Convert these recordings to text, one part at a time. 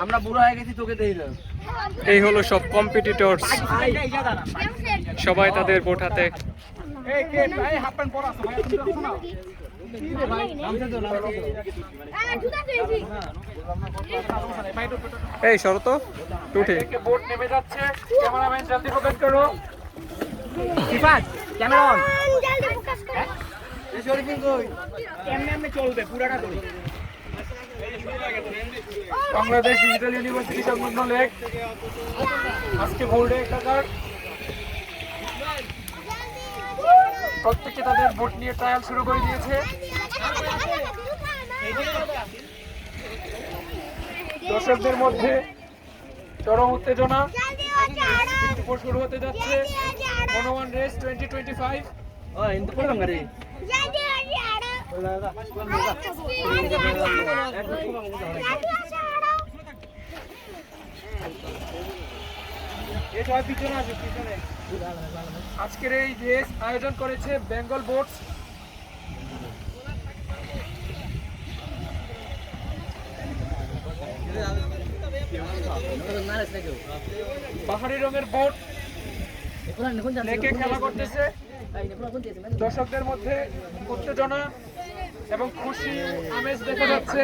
আমরা বুড়ো হয়ে গেছি তোকে দেই না। এই হলো সব কম্পিটিটরস, সবাই তাদের বোট হাতে। এই কে ভাই হাফ প্যান্ট পরা আছে ভাই, তুমি দেখো না কি রে ভাই নামতে দাও না জুতা দেইছি ভাই। এই শরত উঠে বোট নেমে যাচ্ছে, ক্যামেরাম্যান জলদি ফোকাস করো। সিফাত ক্যামেরা অন, জলদি ফোকাস করো। এই শরীফুল কই কেমনে এমনি চলবে পুরাটা করি। বাংলাদেশ ডিজিটাল ইউনিভার্সিটি সংলগ্ন লেক আজকে বোর্ডে একাকার। প্রত্যেকে তাদের বোট নিয়ে ট্রায়াল শুরু করে দিয়েছে। দর্শকদের মধ্যে চরম উত্তেজনা, শুরু হতে যাচ্ছে মনোয়ান রেস 2025। আজকের এই রেস আয়োজন করেছে বেঙ্গল বোটস। পাহাড়ি রঙের বোট লেকে খেলা করতেছে। দর্শকদের মধ্যে উত্তেজনা এবং খুশি আমেজ দেখা যাচ্ছে।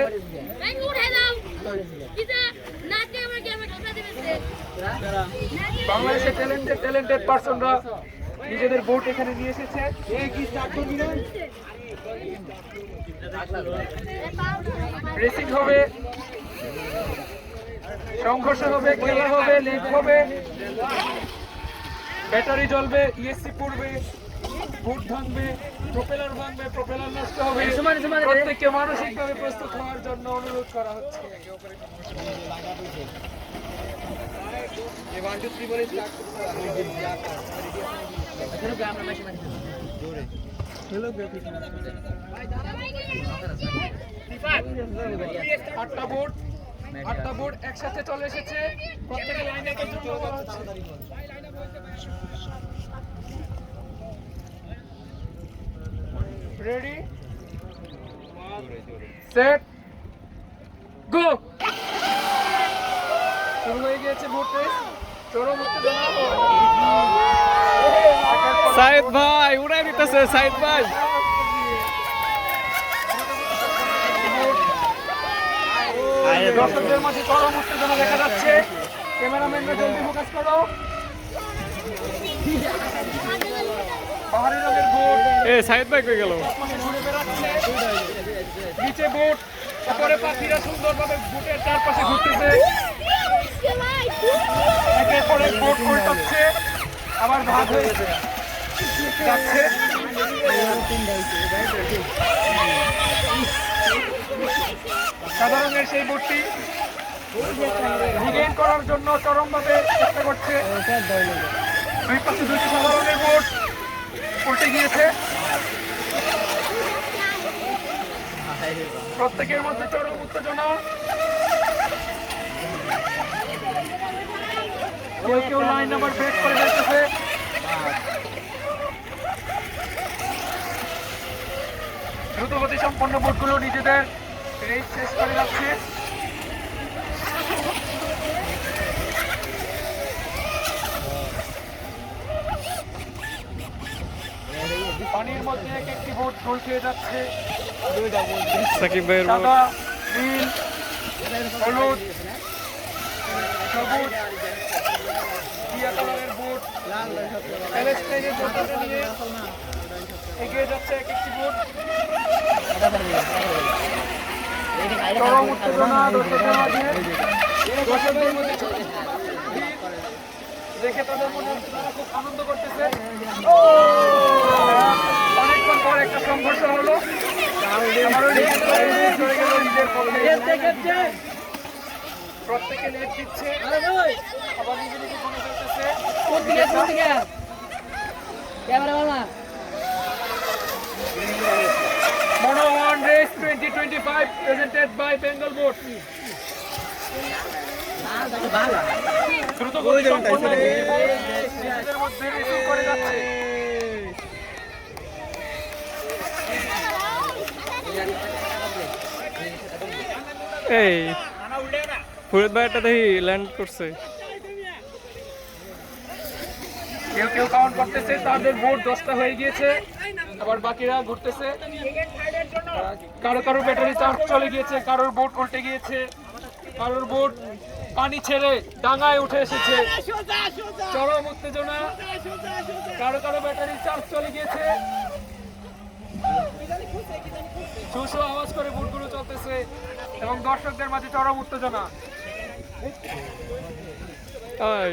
বাংলাদেশের ট্যালেন্টেড পার্সনরা নিজেদের বোট এখানে নিয়ে এসেছে। রেসিং হবে, সংঘর্ষ হবে, খেলা হবে, লেগ হবে, ব্যাটারি জ্বলবে, ইএসসি পড়বে, বুট ভাঙবে, প্রপেলার ভাঙবে, প্রপেলার নষ্ট হবে। প্রত্যেককে মানসিকভাবে প্রস্তুত হওয়ার জন্য অনুরোধ করা হচ্ছে। আটটা বোট একসাথে চলে এসেছে, প্রত্যেকে লাইনে রেডি সেট গো। শুরু হয়ে গিয়েছে বোট রেস। চরম উত্তেজনা। সাইদ ভাই উড়াই দিতেছে, সাইদ ভাই। দর্শকদের মাঝে চরম উত্তেজনা দেখা যাচ্ছে। ক্যামেরাম্যানরা জলদি ফোকাস করো। পাহাড়ি রঙের বোট সাইদ ভাই কই গেল? ঘুরে বেড়াচ্ছে। নিচে বোট, উপরে পাখিরা সুন্দরভাবে বোটের চারপাশে ঘুরতেছে। একের পর এক বোট উল্টাচ্ছে, আবার ভাগ হয়ে যাচ্ছে। সাদা রঙের সেই বোটটি রিগেইন করার জন্য চরমভাবে চেষ্টা করছে। দুই পাশে দুইটি সাদা রঙের বোট উল্টে গিয়েছে। প্রত্যেকের মধ্যে চরম উত্তেজনা। কেউ কেউ লাইন নাম্বার ব্রেক করে যাচ্ছে। দ্রুতগতি সম্পন্ন বোটগুলো নিজেদের রেস শেষ করে যাচ্ছে। পানির মধ্যে এক একটি বোট দোল খেয়ে যাচ্ছে। সাকিব ভাইয়ের বোট, সাদা, নীল, হলুদ, সবুজ, টিয়া কালারের বোট প্যালেস্টাইনের বোটটাকে নিয়ে এগিয়ে যাচ্ছে এক একটি বোট। চরম উত্তেজনা দর্শকদের মাঝে। দর্শকদের মধ্যে দেখে তাদের মনে হচ্ছে তারা খুব আনন্দ করতেছে। অনেকক্ষণ পর একটা সংঘর্ষ হলো। প্রত্যেকে লেট দিচ্ছে, আবার নিজে নিজে ফোনে চলতেছে। মনোয়ান race 2025 presented by Bengal Boat. দ্রুত গতি সম্পন্ন নিজেদের মধ্যে রেসিং করে যাচ্ছে। এই ফরিদ ভাই একটা দেখি ল্যান্ড করছে। কেউ কেউ কাউন্ট করতেছে, তাদের ভোট 10টা হয়ে গিয়েছে, আবার বাকিরা ঘুরতেছে। কারো কারো ব্যাটারি চার্জ চলে গিয়েছে, কারোর বোট উল্টে গিয়েছে, কারোর বোট পানি ছেড়ে ডাঙায় উঠে এসেছে। চরম উত্তেজনা, কারো কারো ব্যাটারি চার্জ চলে গিয়েছে, শু আওয়াজ করে বোটগুলো চলতেছে এবং দর্শকদের মাঝে চরম উত্তেজনা। তাই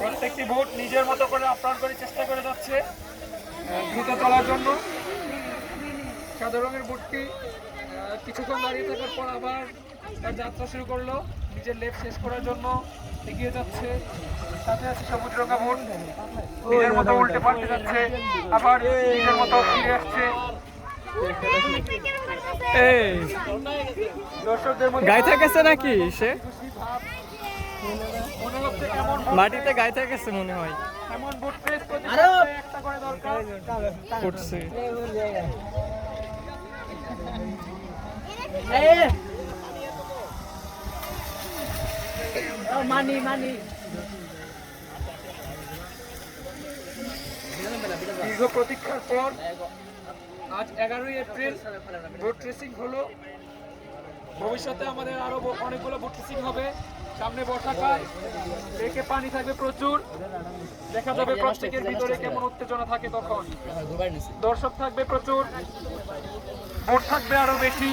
প্রত্যেকটি বোট নিজের মতো করে আপ্রাণ করে চেষ্টা করে যাচ্ছে দ্রুত চলার জন্য। সাদা রঙের বোটটি কিছুক্ষণ দাঁড়িয়ে থাকার পর আবার তার যাত্রা শুরু করলো, নিজের লেফট শেষ করার জন্য এগিয়ে যাচ্ছে। সাথে আছে সবুজ রঙা বোট, নিজের মতো উল্টে পাল্টে যাচ্ছে, আবার নিজের মতো ফিরে আসছে। এই দর্শকদের মধ্যে গাইতে গেছে নাকি সে? মনে হচ্ছে এমন মাটিতে গাইতে গেছে মনে হয়, এমন বোট রেস প্রতি সপ্তাহে একটা করে দরকার। করছে। দীর্ঘ প্রতীক্ষার পর আজ 11ই এপ্রিল বোট রেসিং হলো। ভবিষ্যতে আমাদের আরো অনেকগুলো বোট রেসিং হবে। সামনে বর্ষাকাল, লেকে পানি থাকবে প্রচুর, দেখা যাবে প্রত্যেকের ভিতরে কেমন উত্তেজনা থাকে। তখন দর্শক থাকবে প্রচুর, বোট থাকবে আরো বেশি।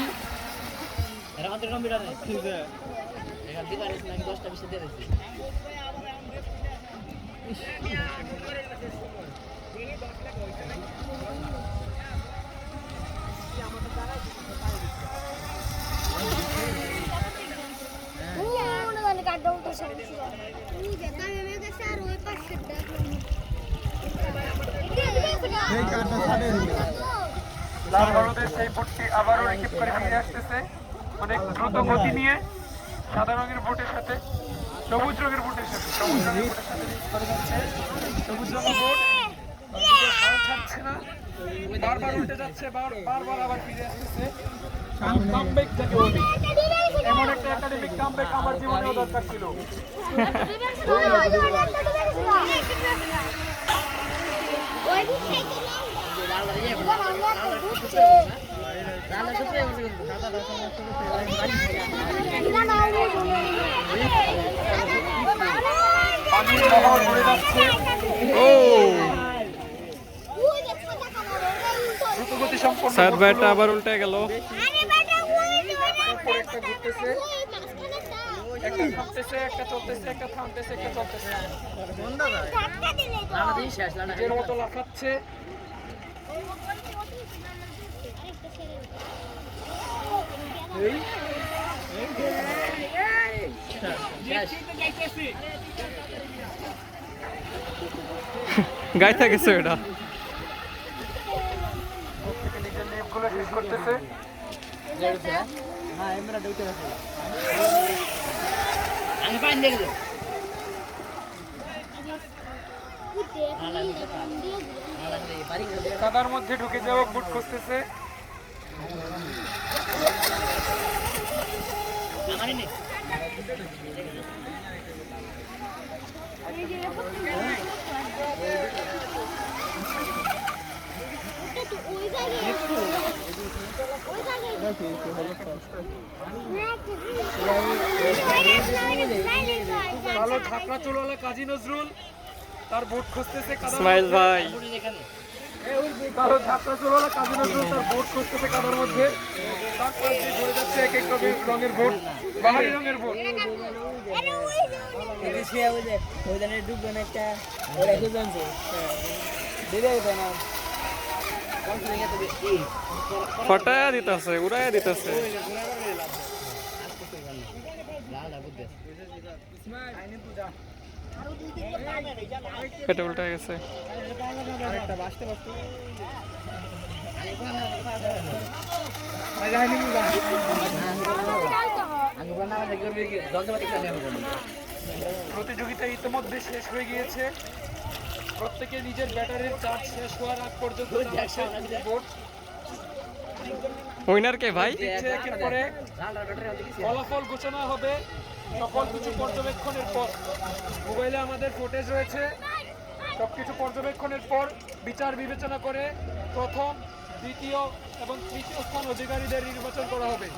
লাল হলুদের সেই বোটটি আবারও রিকিপ করে ফিরে আসতেছে অনেক দ্রুত গতি নিয়ে, সাদা রঙের বোটের সাথে সবুজ রঙের বোটের সাথে রিকিপ করে যাচ্ছে। সবুজ রঙের বোট ছাড়ছে না, বারবার উল্টে যাচ্ছে, বারবার আবার ফিরে আসতেছে। কামব্যাক যাকে বলি, এমন একটা একাডেমিক কামব্যাক আমার জীবনেও দরকার ছিল। পানির বহর ঘুরে যাচ্ছে, ও দ্রুতগতি সম্পন্ন স্যার ব্যাটটা আবার উল্টে গেল। একটা ঘুরতেছে, একটা থামতেছে, একটা চলতেছে, একটা থামতেছে, একটা চলতেছে, নিজের মতো লাফাচ্ছে। গাইতে গেছে এটা। নিজের লেপগুলো শেষ করতেছে। কাদার মধ্যে ঢুকে যাওয়া বুট খুঁজতেছে। কালো ঝাঁকড়া চুলওয়ালা কাজী নজরুল তার বোট খুঁজতেছে। ইসমাইল ভাই কালো ঝাঁকড়া চুলওয়ালা কাজী নজরুল তার বোট খুঁজতেছে কাদার মধ্যে। তারপর ঘুরে যাচ্ছে এক এক রঙের বোট, বাহারি রঙের বোট। ফটায়া দিতেছে, উড়াইয়া দিতেছে। পেটে উল্টে গেছে। প্রতিযোগিতা ইতিমধ্যে শেষ হয়ে গিয়েছে। প্রত্যেকে নিজের ব্যাটারির চার্জ শেষ হওয়ার আগ পর্যন্ত চালাচ্ছে বোট। উইনার কে ভাই? একের পরে ফলাফল ঘোষণা হবে সকল কিছু পর্যবেক্ষণের পর। মোবাইলে আমাদের ফুটেজ রয়েছে। সবকিছু পর্যবেক্ষণের পর বিচার বিবেচনা করে প্রথম, দ্বিতীয় এবং তৃতীয় স্থান অধিকারীদের নির্বাচন করা হবে।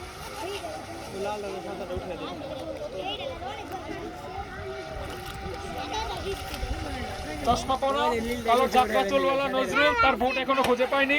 চশমা পরা কালো ঝাঁকড়া চুলওয়ালা নজরুল তার ভোট এখনো খুঁজে পায়নি।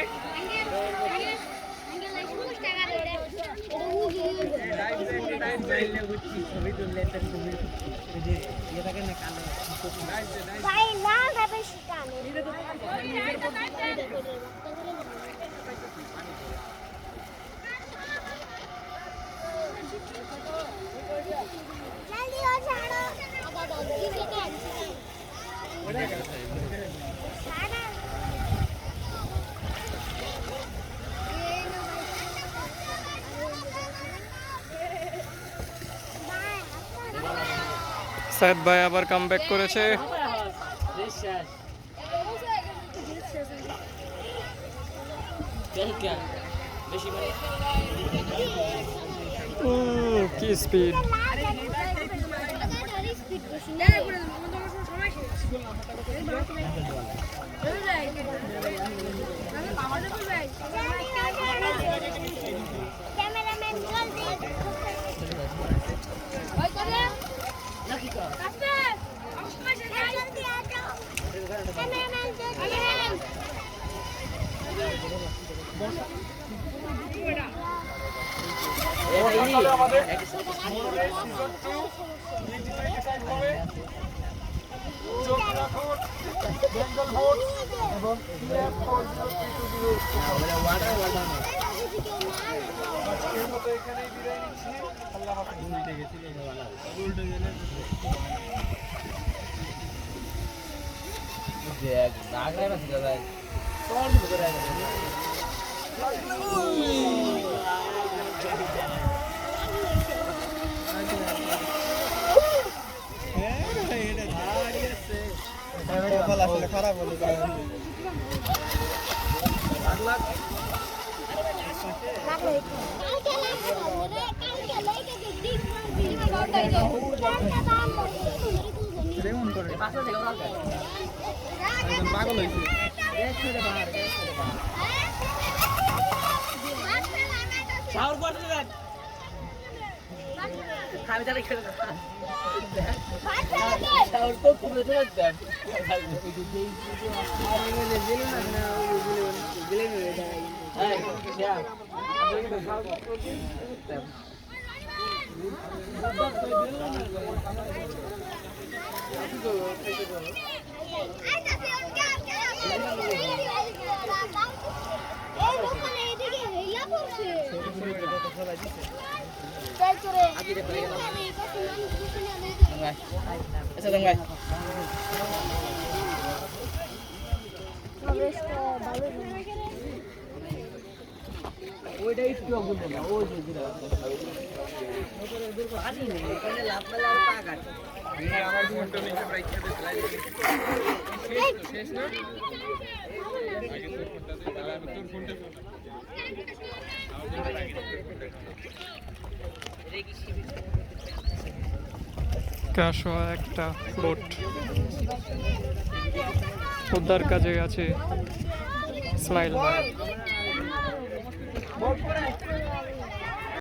সাইদ ভাই আবার কামব্যাক করেছে। কি স্পিড! আমাদের সিজন 2 ডিসাইড হবে। চোখ রাখুন বেঙ্গল ভোট এবং আজকের মতো এখানেই বিদায় নিচ্ছি। আল্লাহ খারাপ হলো। পাগল হয়েছে। ক্র্যাশ হওয়া একটা বোট উদ্ধার কাজে আছে ইসমাইল ভাই।